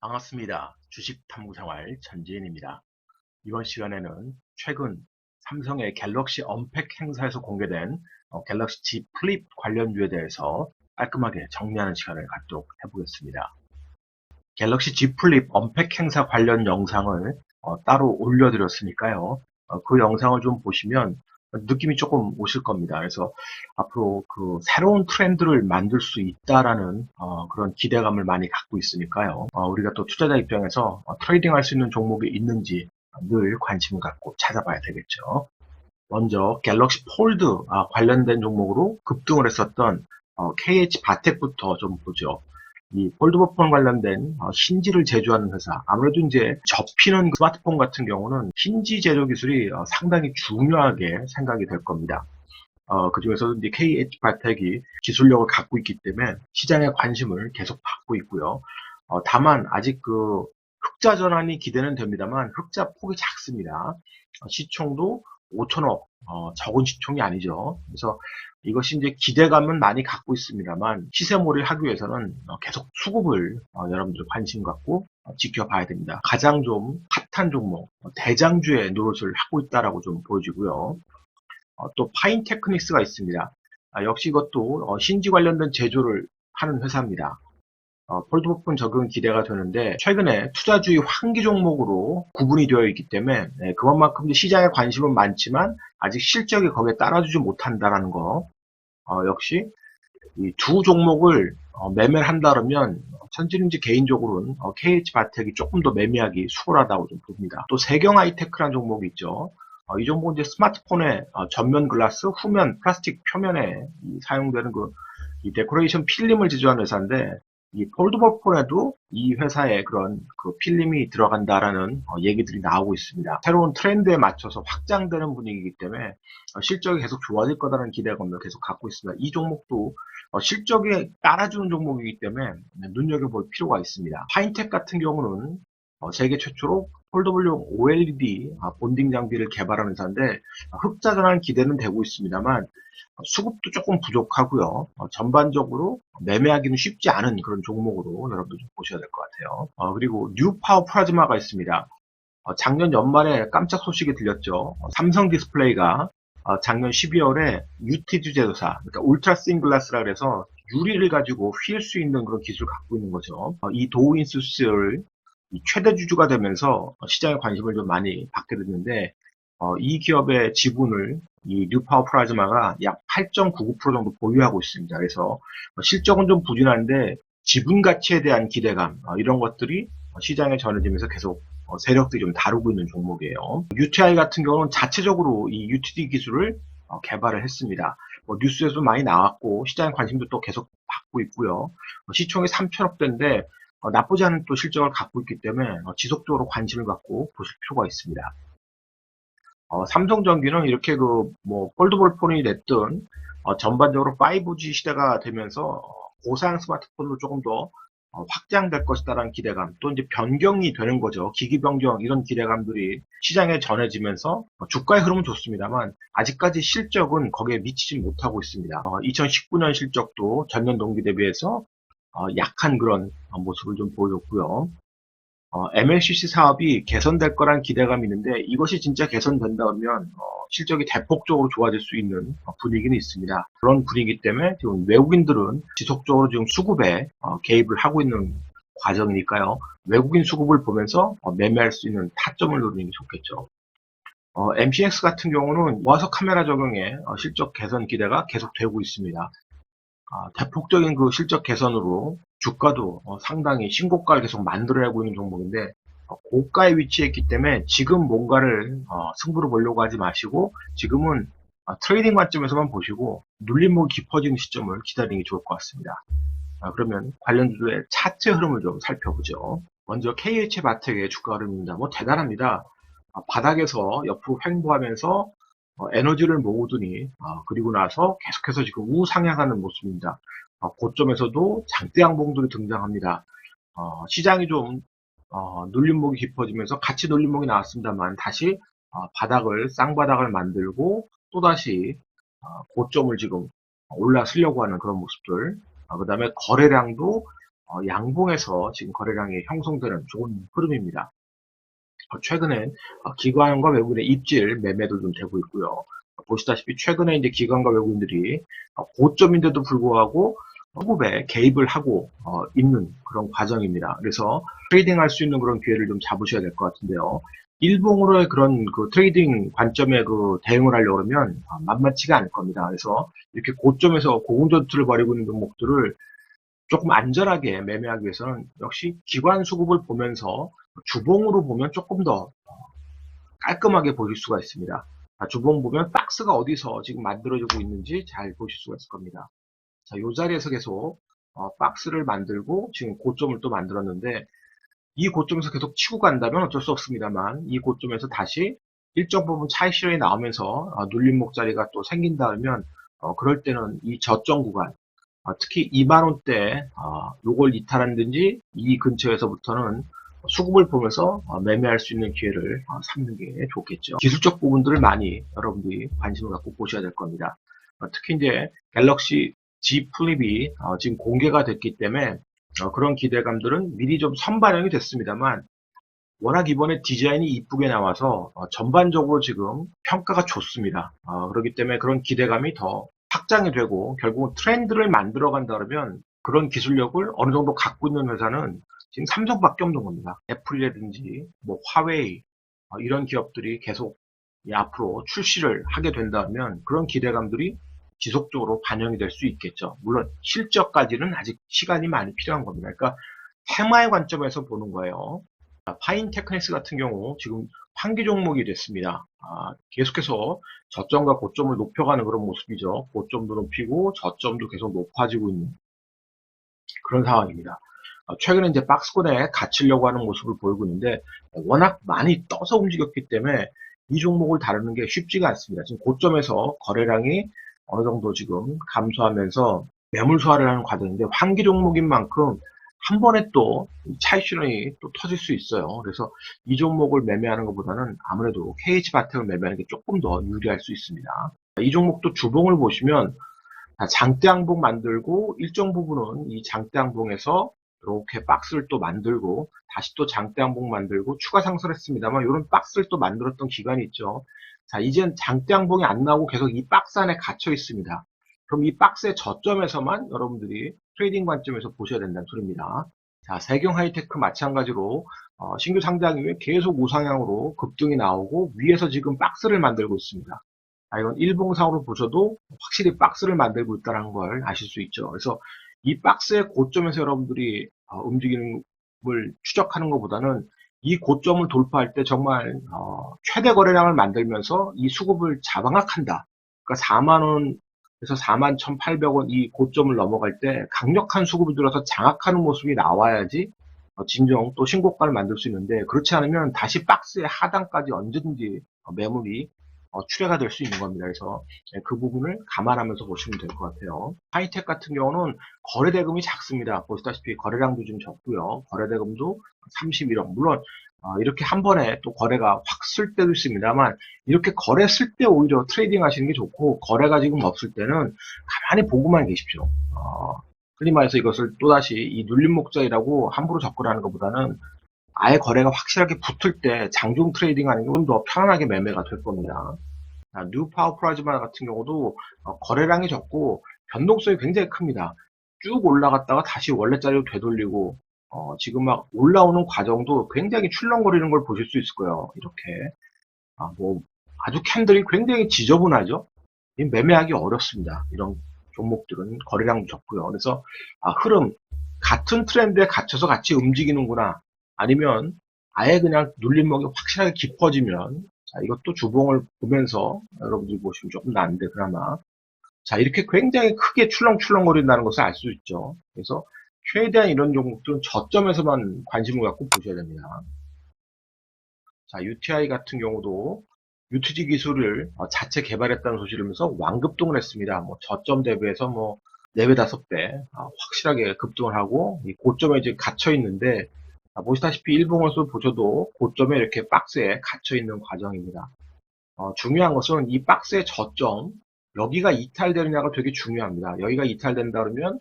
반갑습니다. 주식탐구생활 전지현입니다. 이번 시간에는 최근 삼성의 갤럭시 언팩 행사에서 공개된 갤럭시 Z 플립 관련주에 대해서 깔끔하게 정리하는 시간을 갖도록 해보겠습니다. 갤럭시 Z 플립 언팩 행사 관련 영상을 따로 올려드렸으니까요. 그 영상을 좀 보시면 느낌이 조금 오실 겁니다. 그래서 앞으로 그 새로운 트렌드를 만들 수 있다라는 그런 기대감을 많이 갖고 있으니까요. 우리가 또 투자자 입장에서 트레이딩 할 수 있는 종목이 있는지 늘 관심을 갖고 찾아봐야 되겠죠. 먼저 갤럭시 폴드 관련된 종목으로 급등을 했었던 KH 바텍부터 좀 보죠. 이 폴드버폰 관련된 힌지를 제조하는 회사, 아무래도 이제 접히는 스마트폰 같은 경우는 힌지 제조 기술이 상당히 중요하게 생각이 될 겁니다. 그 중에서도 이제 KH바텍이 기술력을 갖고 있기 때문에 시장의 관심을 계속 받고 있고요. 다만 아직 그 흑자 전환이 기대는 됩니다만 흑자 폭이 작습니다. 시총도 5천억, 적은 시총이 아니죠. 그래서 이것이 이제 기대감은 많이 갖고 있습니다만 시세몰이를 하기 위해서는 계속 수급을 여러분들 관심 갖고 지켜봐야 됩니다. 가장 좀 핫한 종목, 대장주의 노릇을 하고 있다라고 좀 보여지고요. 또 파인테크닉스가 있습니다. 역시 이것도 힌지 관련된 제조를 하는 회사입니다. 폴드버폰 적용 기대가 되는데 최근에 투자주의 환기 종목으로 구분이 되어 있기 때문에 그것만큼 시장에 관심은 많지만 아직 실적이 거기에 따라주지 못한다라는 거. 역시 이 두 종목을 매매를 한다 그러면 천지는지 개인적으로는 KH바텍이 조금 더 매매하기 수월하다고 좀 봅니다. 또 세경 하이테크라는 종목이 있죠. 이 종목은 이제 스마트폰의 전면 글라스, 후면 플라스틱 표면에 사용되는 이 데코레이션 필름을 제조하는 회사인데 이 폴드버폰에도 이 회사의 그런 그 필름이 들어간다라는 얘기들이 나오고 있습니다. 새로운 트렌드에 맞춰서 확장되는 분위기이기 때문에 실적이 계속 좋아질 거다라는 기대감을 계속 갖고 있습니다. 이 종목도 실적에 따라주는 종목이기 때문에 눈여겨볼 필요가 있습니다. 파인텍 같은 경우는 세계 최초로 폴더블용 OLED 본딩 장비를 개발하는 회사인데 흑자 전환 기대는 되고 있습니다만 수급도 조금 부족하고요. 전반적으로 매매하기는 쉽지 않은 그런 종목으로 여러분들 좀 보셔야 될 것 같아요. 그리고 뉴파워 플라즈마가 있습니다. 작년 연말에 깜짝 소식이 들렸죠. 삼성 디스플레이가 작년 12월에 UTG 제조사, 그러니까 울트라 씬 글라스라 그래서 유리를 가지고 휠 수 있는 그런 기술을 갖고 있는 거죠. 이 도우인스를 최대 주주가 되면서 시장의 관심을 좀 많이 받게 됐는데 이 기업의 지분을 이 뉴파워 플라즈마가 약 8.99% 정도 보유하고 있습니다. 그래서 실적은 좀 부진한데 지분 가치에 대한 기대감 이런 것들이 시장에 전해지면서 계속 세력들이 좀 다루고 있는 종목이에요. UTI 같은 경우는 자체적으로 이 UTD 기술을 개발을 했습니다. 뉴스에서 많이 나왔고 시장의 관심도 또 계속 받고 있고요. 시총이 3천억대인데 나쁘지 않은 또 실적을 갖고 있기 때문에 지속적으로 관심을 갖고 보실 필요가 있습니다. 삼성전기는 이렇게 폴더블폰이 됐든 전반적으로 5G 시대가 되면서 고사양 스마트폰으로 조금 더 확장될 것이다라는 기대감, 또 이제 변경이 되는 거죠. 기기 변경 이런 기대감들이 시장에 전해지면서 주가의 흐름은 좋습니다만 아직까지 실적은 거기에 미치지 못하고 있습니다. 2019년 실적도 전년 동기 대비해서 약한 그런 모습을 좀 보여줬고요. MLCC 사업이 개선될 거란 기대감이 있는데 이것이 진짜 개선된다 그러면 실적이 대폭적으로 좋아질 수 있는 분위기는 있습니다. 그런 분위기 때문에 지금 외국인들은 지속적으로 지금 수급에 개입을 하고 있는 과정이니까요. 외국인 수급을 보면서 매매할 수 있는 타점을 노리는 게 좋겠죠. MCX 같은 경우는 모아서 카메라 적용에 실적 개선 기대가 계속되고 있습니다. 대폭적인 그 실적 개선으로 주가도 상당히 신고가를 계속 만들어내고 있는 종목인데 고가에 위치했기 때문에 지금 뭔가를 승부를 보려고 하지 마시고 지금은 트레이딩 관점에서만 보시고 눌림목이 깊어지는 시점을 기다리는 게 좋을 것 같습니다. 그러면 관련주의 차트 흐름을 좀 살펴보죠. 먼저 KH바텍의 주가 흐름입니다. 대단합니다. 바닥에서 옆으로 횡보하면서 에너지를 모으더니 그리고 나서 계속해서 지금 우상향하는 모습입니다. 고점에서도 장대 양봉들이 등장합니다. 시장이 좀 눌림목이 깊어지면서 같이 눌림목이 나왔습니다만 다시 쌍바닥을 만들고 또다시 고점을 지금 올라서려고 하는 그런 모습들. 그 다음에 거래량도 양봉에서 지금 거래량이 형성되는 좋은 흐름입니다. 최근엔 기관과 외국인의 입질 매매도 좀 되고 있고요. 보시다시피 최근에 이제 기관과 외국인들이 고점인데도 불구하고 호급에 개입을 하고 있는 그런 과정입니다. 그래서 트레이딩할 수 있는 그런 기회를 좀 잡으셔야 될 것 같은데요. 일봉으로의 그런 그 트레이딩 관점에 그 대응을 하려고 그러면 만만치가 않을 겁니다. 그래서 이렇게 고점에서 고공전투를 벌이고 있는 종목들을 조금 안전하게 매매하기 위해서는 역시 기관 수급을 보면서 주봉으로 보면 조금 더 깔끔하게 보실 수가 있습니다. 주봉 보면 박스가 어디서 지금 만들어지고 있는지 잘 보실 수가 있을 겁니다. 자, 이 자리에서 계속 박스를 만들고 지금 고점을 또 만들었는데 이 고점에서 계속 치고 간다면 어쩔 수 없습니다만 이 고점에서 다시 일정 부분 차익 실현이 나오면서 눌림목 자리가 또 생긴다면 그럴 때는 이 저점 구간 특히 2만원대 요걸 이탈한든지 이 근처에서부터는 수급을 보면서 매매할 수 있는 기회를 삼는 게 좋겠죠. 기술적 부분들을 많이 여러분들이 관심을 갖고 보셔야 될 겁니다. 특히 이제 갤럭시 Z 플립이 지금 공개가 됐기 때문에 그런 기대감들은 미리 좀 선반영이 됐습니다만 워낙 이번에 디자인이 이쁘게 나와서 전반적으로 지금 평가가 좋습니다. 그렇기 때문에 그런 기대감이 더 확장이 되고 결국은 트렌드를 만들어 간다 그러면 그런 기술력을 어느 정도 갖고 있는 회사는 지금 삼성밖에 없는 겁니다. 애플이라든지 뭐 화웨이 이런 기업들이 계속 앞으로 출시를 하게 된다면 그런 기대감들이 지속적으로 반영이 될 수 있겠죠. 물론 실적까지는 아직 시간이 많이 필요한 겁니다. 그러니까 테마의 관점에서 보는 거예요. 파인테크닉스 같은 경우 지금 환기 종목이 됐습니다. 계속해서 저점과 고점을 높여가는 그런 모습이죠. 고점도 높이고 저점도 계속 높아지고 있는 그런 상황입니다. 최근에 이제 박스권에 갇히려고 하는 모습을 보이고 있는데 워낙 많이 떠서 움직였기 때문에 이 종목을 다루는 게 쉽지가 않습니다. 지금 고점에서 거래량이 어느 정도 지금 감소하면서 매물 소화를 하는 과정인데 환기 종목인 만큼 한 번에 또 차익 실현이 또 터질 수 있어요. 그래서 이 종목을 매매하는 것보다는 아무래도 KH바텍을 매매하는 게 조금 더 유리할 수 있습니다. 이 종목도 주봉을 보시면 장대 항봉 만들고 일정 부분은 이 장대 항봉에서 이렇게 박스를 또 만들고 다시 또 장대 항봉 만들고 추가 상승했습니다만 이런 박스를 또 만들었던 기간이 있죠. 자, 이젠 장대 항봉이 안 나오고 계속 이 박스 안에 갇혀 있습니다. 그럼 이 박스의 저점에서만 여러분들이 트레이딩 관점에서 보셔야 된다는 소리입니다. 자, 세경 하이테크 마찬가지로 신규 상장 이후에 계속 우상향으로 급등이 나오고 위에서 지금 박스를 만들고 있습니다. 이건 일봉상으로 보셔도 확실히 박스를 만들고 있다는 걸 아실 수 있죠. 그래서 이 박스의 고점에서 여러분들이 움직이는 걸 추적하는 것보다는 이 고점을 돌파할 때 정말 최대 거래량을 만들면서 이 수급을 자방악한다. 그러니까 4만원에서 41,800원 이 고점을 넘어갈 때 강력한 수급이 들어서 장악하는 모습이 나와야지 진정 또 신고가를 만들 수 있는데 그렇지 않으면 다시 박스의 하단까지 언제든지 매물이 출회가 될 수 있는 겁니다. 그래서 그 부분을 감안하면서 보시면 될 것 같아요. 하이텍 같은 경우는 거래대금이 작습니다. 보시다시피 거래량도 좀 적고요. 거래대금도 31억. 물론 이렇게 한 번에 또 거래가 확 쓸 때도 있습니다만 이렇게 거래 쓸 때 오히려 트레이딩 하시는 게 좋고 거래가 지금 없을 때는 가만히 보고만 계십시오. 흔히 말해서 이것을 또다시 이 눌림목자이라고 함부로 접근하는 것보다는 아예 거래가 확실하게 붙을 때 장중 트레이딩 하는 게 좀 더 편안하게 매매가 될 겁니다. 뉴 파워 플라즈마 같은 경우도 거래량이 적고 변동성이 굉장히 큽니다. 쭉 올라갔다가 다시 원래 자리로 되돌리고 지금 막 올라오는 과정도 굉장히 출렁거리는 걸 보실 수 있을 거예요. 이렇게 뭐 아주 캔들이 굉장히 지저분하죠. 매매하기 어렵습니다. 이런 종목들은 거래량도 적고요. 그래서 흐름 같은 트렌드에 갇혀서 같이 움직이는구나. 아니면 아예 그냥 눌림목이 확실하게 깊어지면 자, 이것도 주봉을 보면서 여러분들이 보시면 조금 나은데 그나마 자, 이렇게 굉장히 크게 출렁출렁거린다는 것을 알 수 있죠. 그래서 최대한 이런 종목들은 저점에서만 관심을 갖고 보셔야 됩니다. 자, UTI 같은 경우도 UTG 기술을 자체 개발했다는 소식을 하면서 완급등을 했습니다. 뭐 저점 대비해서 뭐 4배, 5배 확실하게 급등을 하고 이 고점에 이제 갇혀 있는데 보시다시피 일봉에서 보셔도 고점에 이렇게 박스에 갇혀 있는 과정입니다. 중요한 것은 이 박스의 저점 여기가 이탈되느냐가 되게 중요합니다. 여기가 이탈된다 그러면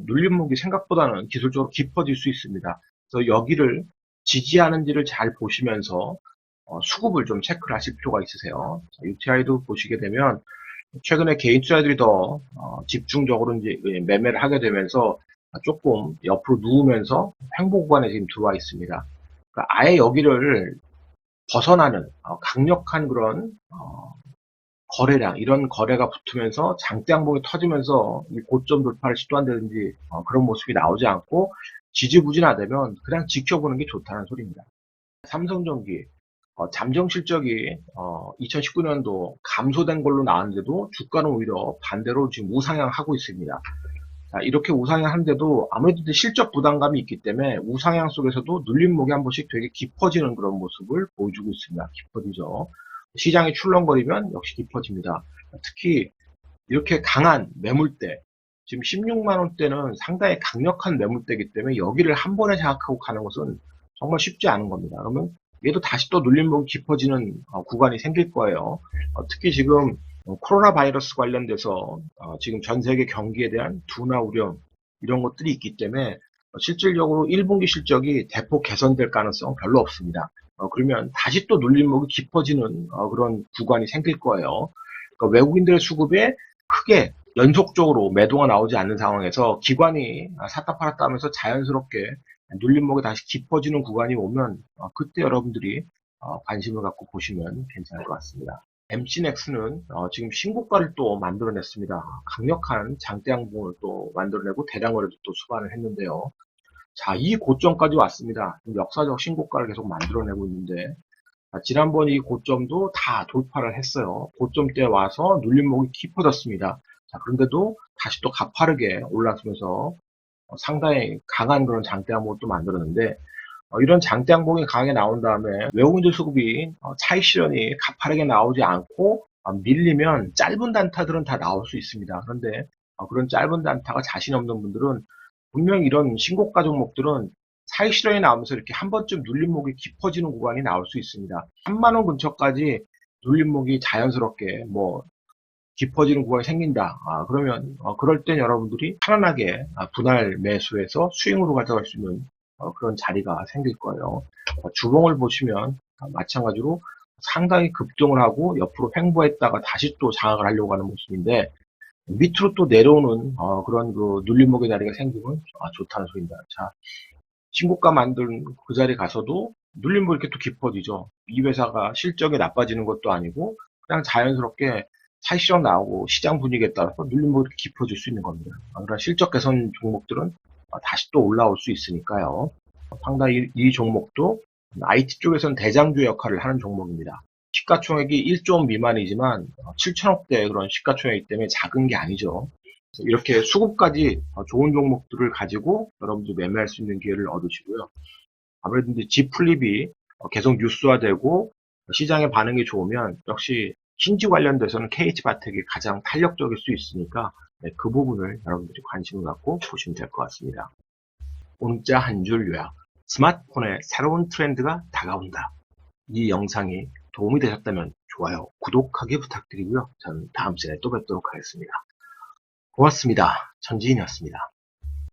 눌림목이 생각보다는 기술적으로 깊어질 수 있습니다. 그래서 여기를 지지하는지를 잘 보시면서 수급을 좀 체크를 하실 필요가 있으세요. 자, UTI도 보시게 되면 최근에 개인 투자들이 더 집중적으로 이제 매매를 하게 되면서 조금 옆으로 누우면서 횡보 구간에 지금 들어와 있습니다. 그러니까 아예 여기를 벗어나는 강력한 그런 거래량, 이런 거래가 붙으면서 장대양봉이 터지면서 이 고점 돌파를 시도한다든지 그런 모습이 나오지 않고 지지부진하다면 그냥 지켜보는 게 좋다는 소리입니다. 삼성전기 잠정 실적이 2019년도 감소된 걸로 나왔는데도 주가는 오히려 반대로 지금 우상향하고 있습니다. 자, 이렇게 우상향하는데도 아무래도 실적 부담감이 있기 때문에 우상향 속에서도 눌림목이 한 번씩 되게 깊어지는 그런 모습을 보여주고 있습니다. 깊어지죠. 시장이 출렁거리면 역시 깊어집니다. 특히 이렇게 강한 매물대, 지금 16만원대는 상당히 강력한 매물대이기 때문에 여기를 한 번에 장악하고 가는 것은 정말 쉽지 않은 겁니다. 그러면 얘도 다시 또 눌림목이 깊어지는 구간이 생길 거예요. 특히 지금 코로나 바이러스 관련돼서 지금 전 세계 경기에 대한 둔화 우려 이런 것들이 있기 때문에 실질적으로 1분기 실적이 대폭 개선될 가능성은 별로 없습니다. 그러면 다시 또 눌림목이 깊어지는 그런 구간이 생길 거예요. 그러니까 외국인들의 수급에 크게 연속적으로 매도가 나오지 않는 상황에서 기관이 샀다 팔았다 하면서 자연스럽게 눌림목이 다시 깊어지는 구간이 오면 그때 여러분들이 관심을 갖고 보시면 괜찮을 것 같습니다. MC넥스는 지금 신고가를 또 만들어냈습니다. 강력한 장대양봉을 또 만들어내고 대량거래도 또 수반을 했는데요. 자, 이 고점까지 왔습니다. 역사적 신고가를 계속 만들어내고 있는데 지난번 이 고점도 다 돌파를 했어요. 고점 때 와서 눌림목이 깊어졌습니다. 자, 그런데도 다시 또 가파르게 올라서면서 상당히 강한 그런 장대양봉을 또 만들었는데 이런 장대양봉이 강하게 나온 다음에 외국인들 수급이 차익 실현이 가파르게 나오지 않고 밀리면 짧은 단타들은 다 나올 수 있습니다. 그런데 그런 짧은 단타가 자신 없는 분들은 분명히 이런 신고가 종목들은 차익 실현이 나오면서 이렇게 한 번쯤 눌림목이 깊어지는 구간이 나올 수 있습니다. 3만원 근처까지 눌림목이 자연스럽게 뭐 깊어지는 구간이 생긴다. 그러면 그럴 땐 여러분들이 편안하게 분할 매수해서 수익으로 가져갈 수 있는 그런 자리가 생길 거예요. 주봉을 보시면 마찬가지로 상당히 급등을 하고 옆으로 횡보했다가 다시 또 장악을 하려고 하는 모습인데 밑으로 또 내려오는 그런 그 눌림목의 자리가 생기면 좋다는 소리입니다. 자, 신고가 만든 그 자리에 가서도 눌림목이 이렇게 또 깊어지죠. 이 회사가 실적이 나빠지는 것도 아니고 그냥 자연스럽게 차익 실현 나오고 시장 분위기에 따라서 눌림목이 이렇게 깊어질 수 있는 겁니다. 그러나 실적 개선 종목들은 다시 또 올라올 수 있으니까요. 상당히 이 종목도 IT 쪽에서는 대장주 역할을 하는 종목입니다. 시가총액이 1조 원 미만이지만 7천억대 그런 시가총액이기 때문에 작은 게 아니죠. 이렇게 수급까지 좋은 종목들을 가지고 여러분들 매매할 수 있는 기회를 얻으시고요. 아무래도 이제 G플립이 계속 뉴스화되고 시장의 반응이 좋으면 역시 신지 관련돼서는 KH바텍이 가장 탄력적일 수 있으니까 그 부분을 여러분들이 관심을 갖고 보시면 될 것 같습니다. 문자 한 줄 요약. 스마트폰의 새로운 트렌드가 다가온다. 이 영상이 도움이 되셨다면 좋아요, 구독하기 부탁드리고요. 저는 다음 시간에 또 뵙도록 하겠습니다. 고맙습니다. 전지인이었습니다.